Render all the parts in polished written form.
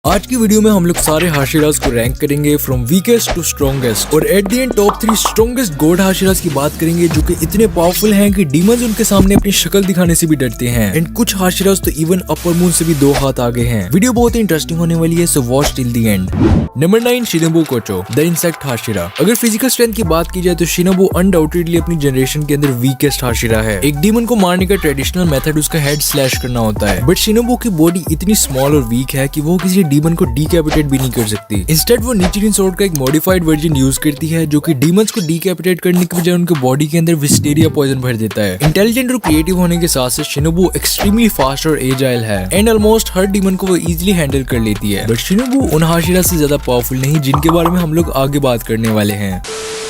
आज की वीडियो में हम लोग सारे हाशिरास को रैंक करेंगे फ्रॉम वीकेस्ट टू स्ट्रॉन्गेस्ट और at the end top 3 strongest god Hashiras की बात करेंगे जो कि इतने पावरफुल हैं कि डीमंस उनके सामने अपनी शक्ल दिखाने से भी डरते हैं एंड कुछ हाशिरास तो इवन अपर मून से भी 2 हाथ आगे हैं। वीडियो बहुत ही इंटरेस्टिंग होने वाली है, so watch till the end. Number 9 Shinobu Kocho the insect Hashira. अगर फिजिकल स्ट्रेंथ की बात की जाए तो शिनोबु अनडाउटेडली अपनी जनरेशन के अंदर वीकेस्ट हाशिरा है। एक डीमन को मारने का ट्रेडिशनल मेथड उसका हेड स्लैश करना होता है, बट शिनोबु की बॉडी इतनी स्मॉल और वीक है कि वो किसी डीमन को डीकैपिटेट भी नहीं कर सकती। इंस्टेड वो नीचिरिन स्वॉर्ड का एक मॉडिफाइड वर्जन यूज करती है जो कि डीमंस को डीकैपिटेट करने की बजाय उनके बॉडी के अंदर विस्टेरिया पॉइजन भर देता है। इंटेलिजेंट और क्रिएटिव होने के साथ साथ शिनोबु एक्सट्रीमली फास्ट और एजाइल है एंड ऑलमोस्ट हर डीमन को वो इजीली हैंडल कर लेती है। बट शिनोबु उन हाशिरा से ज्यादा पावरफुल नहीं जिनके बारे में हम लोग आगे बात करने वाले हैं।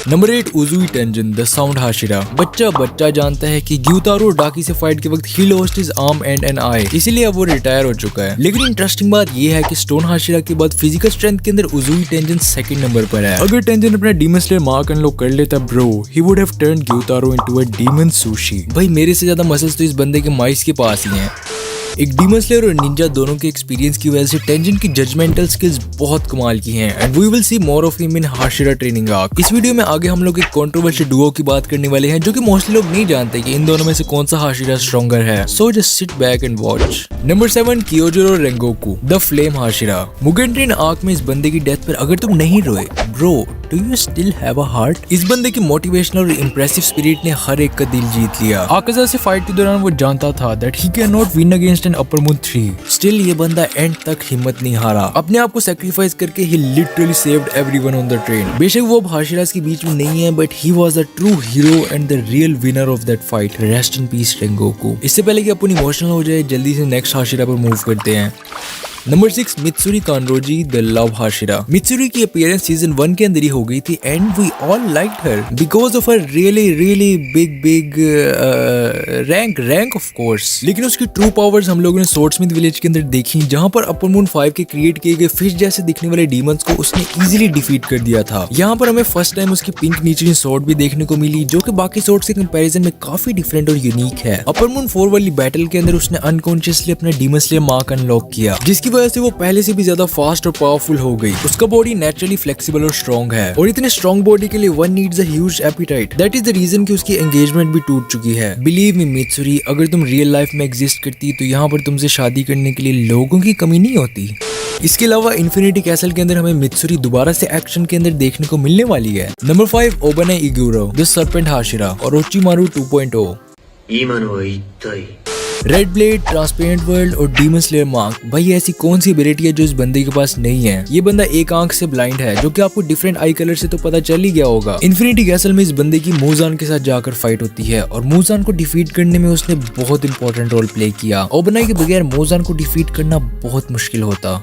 Number 8 Uzui Tengen the sound Hashira. बच्चा जानता है कि ग्यूतारो और डाकी से फाइट के वक्त ही lost his arm and an eye, इसीलिए अब वो रिटायर हो चुका है। लेकिन इंटरेस्टिंग बात ये है कि स्टोन हाशिरा के बाद फिजिकल स्ट्रेंथ के अंदर उजुई टेंजन सेकंड नंबर पर है। अगर टेंजन अपना डीमन स्लेयर मार्क अनलॉक कर लेता bro, he would have turned Gyutaro into a demon sushi. भाई मेरे से ज्यादा मसल्स तो इस बंदे के माइस के पास ही हैं। एक डीमन स्लेयर और निंजा दोनों के एक्सपीरियंस की वजह से टेंजन की जजमेंटल स्किल्स बहुत कमाल की हैं and we will see more of him in Hashira training arc. इस वीडियो में आगे हम लोग एक कंट्रोवर्शियल डुओ की बात करने वाले हैं जो कि मोस्टली लोग नहीं जानते कि इन दोनों में से कौन सा हाशिरा स्ट्रॉन्गर है, so just sit back and watch. Number 7 Kyojuro Rengoku the flame Hashira. Mugen train arc में इस बंदे की डेथ पर अगर तुम नहीं रोए bro, do you still have a heart? इस बंदे की मोटिवेशनल और इंप्रेसिव स्पिरिट ने हर एक का दिल जीत लिया। आकाजा से फाइट के दौरान वो जानता था that he can not win against an upper moon 3। Still ये बंदा एंड तक हिम्मत नहीं हारा, अपने आप को सैक्रिफाइस करके ही literally saved everyone on the train. बेशक वो अब हाशिरास के बीच में नहीं है, but he was the true hero and the real winner of that fight. Rest in peace Rengoku. इससे पहले कि अपन इमोशनल हो जाए, जल्दी से नेक्स्ट हाशिरा पर मूव करते हैं। Number 6 Mitsuri Kanroji the love Hashira. Mitsuri की अपीयरेंस सीजन 1 के अंदर ही हो गई थी and we all liked her because of her really big rank of course. लेकिन उसकी ट्रू पावर्स हम लोगों ने सोर्डस्मिथ विलेज के अंदर देखी, जहां पर अपर मून 5 के क्रिएट किए गए फिश जैसे दिखने वाले डीमंस को उसने इजीली डिफीट कर दिया था। यहाँ पर हमें फर्स्ट टाइम उसकी पिंक नीचिरिन स्वॉर्ड भी देखने को मिली जो कि बाकी स्वॉर्ड्स के कंपैरिजन में काफी डिफरेंट और यूनिक है। अपर मून 4 वाली बैटल के अंदर उसने अनकॉन्शियसली अपना डीमन स्लेयर मार्क अनलॉक किया, जिसकी वजह से वो पहले से भी ज्यादा फास्ट और पावरफुल हो गई। उसका बॉडी नेचुरली फ्लेक्सिबल और स्ट्रॉन्ग है और इतने स्ट्रॉन्ग बॉडी के लिए one needs a huge appetite. That is the reason कि उसकी एंगेजमेंट भी टूट चुकी है। बिलीव मी मित्सुरी, अगर तुम रियल लाइफ में एग्जिस्ट करती तो यहाँ पर तुमसे शादी करने के लिए लोगों की कमी नहीं होती। इसके अलावा इन्फिनिटी कैसल के अंदर हमें मित्सुरी दोबारा से एक्शन के अंदर देखने को मिलने वाली है। नंबर 5 ओबने इगुरो द सर्पेंट हाशिरा और Orochimaru 2.0। Red blade, transparent world और डीमन स्लेयर मार्क। भाई ऐसी कौन सी एबिलिटी है जो इस बंदे के पास नहीं है? ये बंदा एक आंख से ब्लाइंड है, जो कि आपको डिफरेंट आई कलर से तो पता चल ही गया होगा। इन्फिनिटी कैसल में इस बंदे की मूजान के साथ जाकर फाइट होती है और मूजान को डिफीट करने में उसने बहुत इंपॉर्टेंट रोल प्ले किया। ओबनाई के बगैर मूजान को डिफीट करना बहुत मुश्किल होता।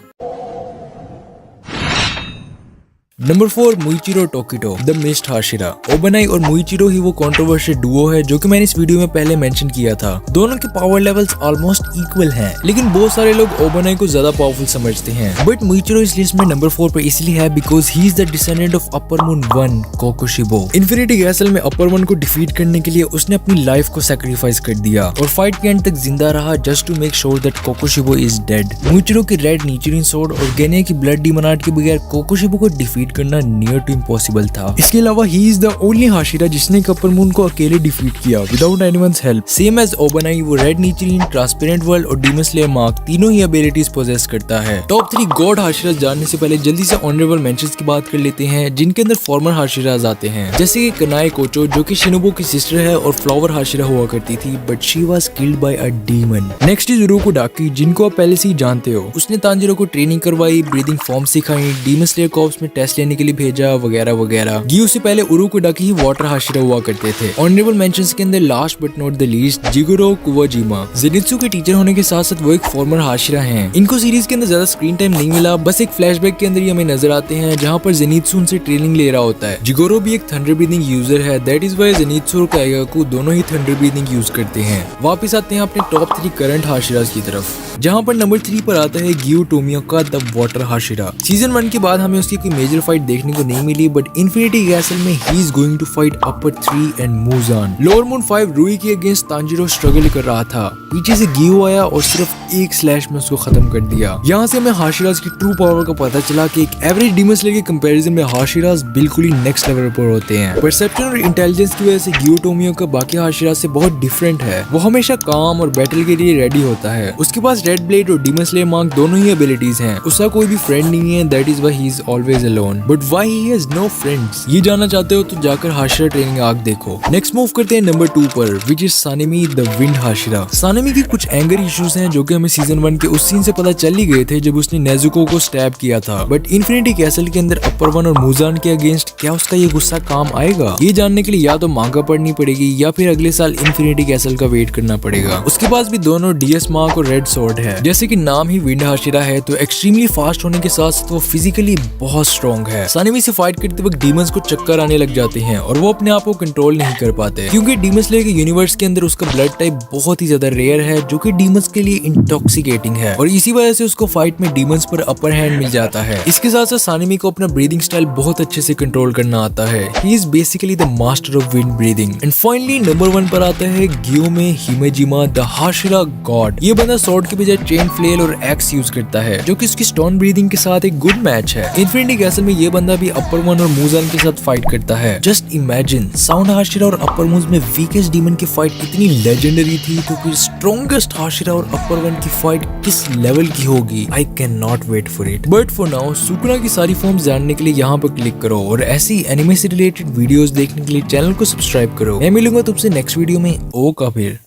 Number 4 Muichiro Tokito the mist Hashira. Obanai और मुइचिरो ही वो कंट्रोवर्शियल डुओ है जो कि मैंने इस वीडियो में पहले मेंशन किया था। दोनों के पावर लेवल्स ऑलमोस्ट इक्वल हैं, लेकिन बहुत सारे लोग ओबनाई को ज्यादा पावरफुल समझते हैं। बट मुइचिरो इस लिस्ट में नंबर 4 पर इसलिए है because he is the descendant of upper moon 1 Kokushibo. Infinity castle में अपर मून को डिफीट करने के लिए उसने अपनी लाइफ को सैक्रिफाइस कर दिया और फाइट के एंड तक जिंदा रहा just to make sure that Kokushibo is dead. Muichiro की रेड नीचिरिन स्वॉर्ड और गेनिया की ब्लड डीमन आर्ट के बगैर कोकोशिबो को डिफीट करना नियर टू इम्पॉसिबल था। इसके अलावा he is the only Hashira जिसने अपर मून को अकेले डिफीट किया without anyone's help. Same as Obanai वो रेड नीचिरिन, ट्रांसपेरेंट वर्ल्ड और डीमन स्लेयर मार्क तीनों ही एबिलिटीज पोजेस करता है। टॉप 3 गॉड हाशिरास जानने से पहले जल्दी से ऑनरेबल मेंशंस की बात कर लेते हैं जिनके अंदर फॉर्मर हाशिरास आते हैं, जैसे कि कनाए कोचो जो कि शिनोबु की सिस्टर है और फ्लावर हाशिरा हुआ करती थी, but she was killed by a demon. Next is Urokodaki जिनको आप पहले से ही जानते हो। उसने तांजिरो को ट्रेनिंग करवाई, ब्रीदिंग फॉर्म सिखाई, डीमन स्लेयर कॉर्प्स में टेस्ट लेने के लिए भेजा वगैरह वगैरह। गियो से पहले उरुको डाकी ही वाटर हाशिरा हुआ करते थे। ऑनरेबल मेंशंस के अंदर last but not the least Jigoro Kuwajima. Zenitsu के टीचर होने के साथ साथ वो एक फॉर्मर हाशिरा हैं। इनको सीरीज के अंदर ज्यादा स्क्रीन टाइम नहीं मिला, बस एक फ्लैशबैक के अंदर ही हमें नजर आते हैं जहाँ पर जेनित्सु उनसे ट्रेनिंग ले रहा होता है। जिगोरो भी एक थंडर ब्रीदिंग यूजर है, दैट इज वाई जेनित्सु और काइगाकू दोनों ही थंडर ब्रीदिंग यूज करते हैं। वापिस आते हैं अपने टॉप 3 करंट हाशिरास की तरफ, जहाँ पर नंबर 3 पर आता है गियो टोमियोका द वाटर हाशिरा। सीजन 1 के बाद हमें उसकी कोई मेजर फाइट देखने को नहीं मिली, बट इन्फिनिटी कैसल में he is going to fight upper 3 and Muzan. Lower moon 5 Rui के अगेंस्ट तांजीरो स्ट्रगल कर रहा था, पीछे से गियो आया और सिर्फ एक स्लैश में उसको खत्म कर दिया। यहाँ से हमें हाशिराज की ट्रू पावर का पता चला कि एक एवरेज डीमन स्लेयर के कंपैरिजन में हाशिराज बिल्कुल ही नेक्स्ट लेवल पर होते हैं। परसेप्शन और इंटेलिजेंस की वजह से गियो टोमियो का बाकी हाशिराज से बहुत डिफरेंट है। वो हमेशा काम और बैटल के लिए रेडी होता है। उसके पास रेड ब्लेड और डीमन स्लेयर मार्क दोनों ही एबिलिटीज हैं। उसका कोई भी फ्रेंड नहीं है, that is why he is always alone. But why he has no friends, ये जानना चाहते हो तो जाकर हाशिरा ट्रेनिंग आर्क देखो। नेक्स्ट मूव करते हैं नंबर 2 पर, which is Sanemi the wind Hashira. Sanemi की कुछ एंगर इश्यूज हैं जो कि हमें सीजन 1 के उस सीन से पता चल ही गए थे जब उसने नेजुको को स्टैब किया था। बट इन्फिनिटी कैसल के अंदर अपर 1 और मूजान के अगेंस्ट क्या उसका ये गुस्सा काम आएगा? ये जानने के लिए या तो मांगा पढ़नी पड़ेगी या फिर अगले साल इन्फिनिटी कैसल का वेट करना पड़ेगा। उसके पास भी दोनों डीएस मार्क और रेड स्वॉर्ड है। जैसे कि नाम ही विंड हाशिरा है तो एक्सट्रीमली फास्ट होने के साथ साथ वो फिजिकली बहुत स्ट्रॉन्ग है। सानेमी से फाइट करते वक्त डीमंस को चक्कर आने लग जाते हैं और वो अपने आप को कंट्रोल नहीं कर पाते, क्योंकि डीमन स्लेयर के यूनिवर्स के अंदर उसका ब्लड टाइप बहुत ही ज्यादा रेयर है जो कि डीमंस के लिए इंटॉक्सिकेटिंग है और इसी वजह से उसको फाइट में डीमंस पर अपर हैंड मिल जाता है। इसके साथ साथ सानेमी को अपना ब्रीदिंग स्टाइल बहुत अच्छे से कंट्रोल करना आता है। He is basically the master of wind breathing. And finally number 1 पर आता है गियोमे हिमेजिमा द हाशिरा गॉड। ये बंदा स्वॉर्ड के बजाय चेन फ्लेल और एक्स यूज करता है जो कि उसकी स्टोन ब्रीदिंग के साथ एक गुड मैच है। इन्फिनिटी कैसल में ये बंदा भी अपर 1 और मूजान के साथ फाइट करता है। जस्ट इमेजिन, साउंड हाशिरा और अपर मूज में वीकेस्ट डीमन की फाइट इतनी लेजेंडरी थी तो फिर स्ट्रॉन्गेस्ट हाशिरा और अपर 1 की फाइट किस लेवल की होगी? I can not wait for it. But for now Sukuna की सारी फॉर्म्स जानने के लिए यहाँ पर क्लिक करो और ऐसी एनिमे से रिलेटेड वीडियोस देखने के लिए चैनल को सब्सक्राइब करो। मैं मिलूंगा तुमसे नेक्स्ट वीडियो में। ओका फिर।